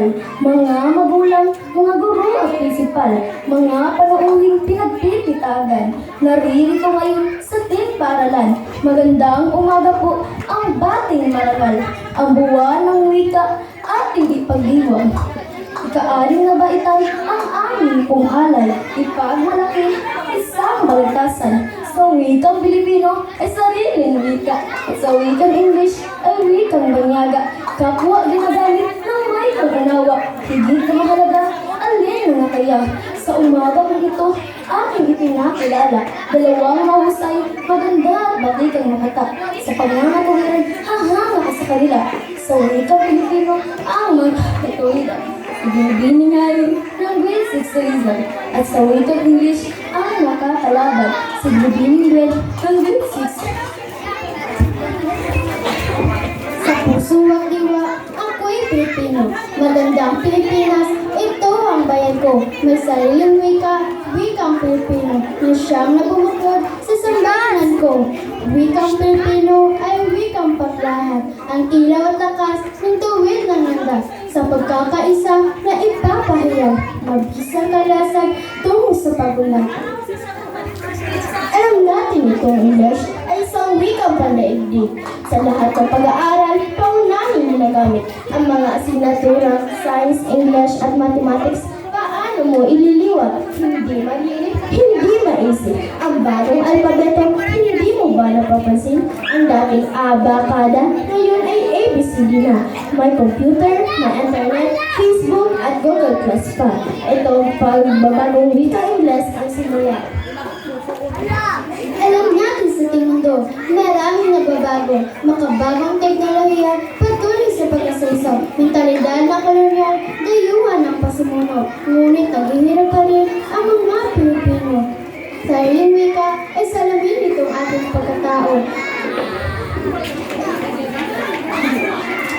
mahal, mga magulang, mga guro at prinsipal, mga panauhing pinagpipitagan, naririto ngayon sa ating paaralan. Magandang umaga po ang bating marangal, ang buwan ng wika at hindi pagdiwang. Ika-anim na baitan ang aming pong alay, ipagmalaki isang balagtasan. Sa wikang Pilipino ay sariling wika, at sa wikang English ay wikang banyaga. Kapwa ginagamit ng may pag-anawa, higit na mahalaga, alin na kaya. Sa umagang ito, aking ipinakilala, dalawang mahusay, maganda at batikang makata. Sa pangangatuwiran, hahanga ka sa kanila. Sa wikang Pilipino, ang magkatuwiran. Ibinibini ngayon ng grade 6 season at sa wikang English ang makakalaban sa ibibining grade ng grade 6. Sa puso at diwa, ako'y Pilipino. Magandang Pilipinas, ito ang bayan ko. May sariling wika, wikang Pilipino, na siyang nabumukod sa sambahanan ko. Wikang Pilipino ay wikang paglahat, ang ilaw at lakas ng tuwid ng landas. Sa pagkakaisa na ipapahayag, mag-isang kalasag tungo sa pagulang. Alam natin itong English ay isang wikang pandaigdig. Sa lahat ng pag-aaral, paunahin ginagamit ang mga asignatura, science, English at mathematics. Paano mo ililiwat? Hindi maliit, hindi maisip. Ang bagong alpabeto, hindi mo ba napapansin? Ang dating abakada, ngayon ay ABCD na. May computer, may internet, Facebook at Google Plus pa. Ito ang pagbabagong wika Ingles ang simula. Alam natin sa ating mundo, maraming nagbabago, makabagong teknolohiya, patuloy sa pagkasaysaw, mentalidad na kolonyal, dayuhan ng pasimuno, ngunit naghihirap pa rin ang mga Pilipino. Sariling wika ay salamin nitong ating pagkatao.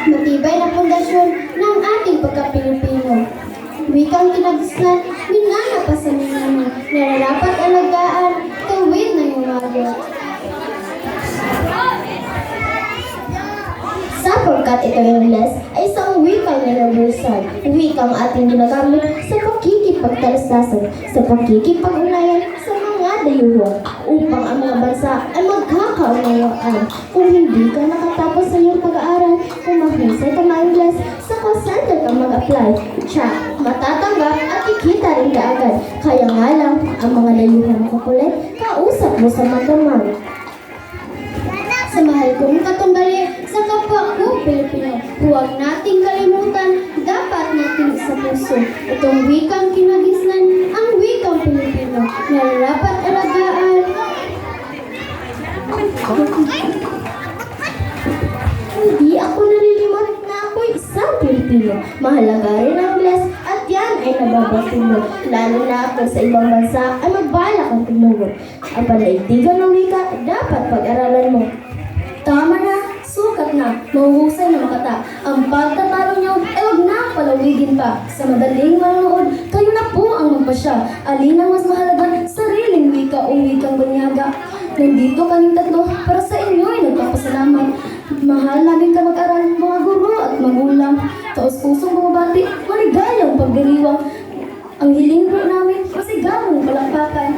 Matibay na pundasyon ng ating pagka-Pilipino. Wikang kinagisnan, minana pa sa minana, nararapat alagaan, tuwid na yumagot. Sapagkat ito Ingles ay isang wikang universal, wikang ating ginagamit sa pakikipagtalastasan, sa pakikipag-ugnayan sa mga dayuhan, upang ang mga bansa ay magkakaunawaan. Kung hindi ka nakatapos sa iyong pag-aaral, kung mahusay ka ma-Ingles, sa call center ka mag-apply, matatanggap at kikita rin ka agad. Kaya nga lang, ang mga dayuhan kukulit, kausap mo sa magdamag. Sa mahal kong katunggali, sa kapwa ko Pilipino, huwag nating kalimutan, dapat nating sa puso. Itong wikang kinagisnan, ang wikang Pilipino, nararapat alagaan. Hindi ako nalilimot na ako'y isang Pilipino. Mahalaga rin ang Ingles at yan ay nababatulog. Lalo na kung sa ibang bansa ay magbalak ang tinugod. Ang panaigdigan ng wika dapat pag-aralan mo. Tama na, sukat na, mahuhusay na makata. Ang pagtatalo niyo ay huwag na palawigin pa. Sa madaling manonood, kayo na po ang magpasya. Alin ang mas mahalaga, sariling wika o wikang banyaga. Nandito kaming tatlo para sa inyo ay nagpapasalamat. Mahal namin ka mag-aral, mga guro at magulang. Taos-pusong bumabati, maligayang pagdiriwang. Ang hiling po namin, masigarong palakpakan.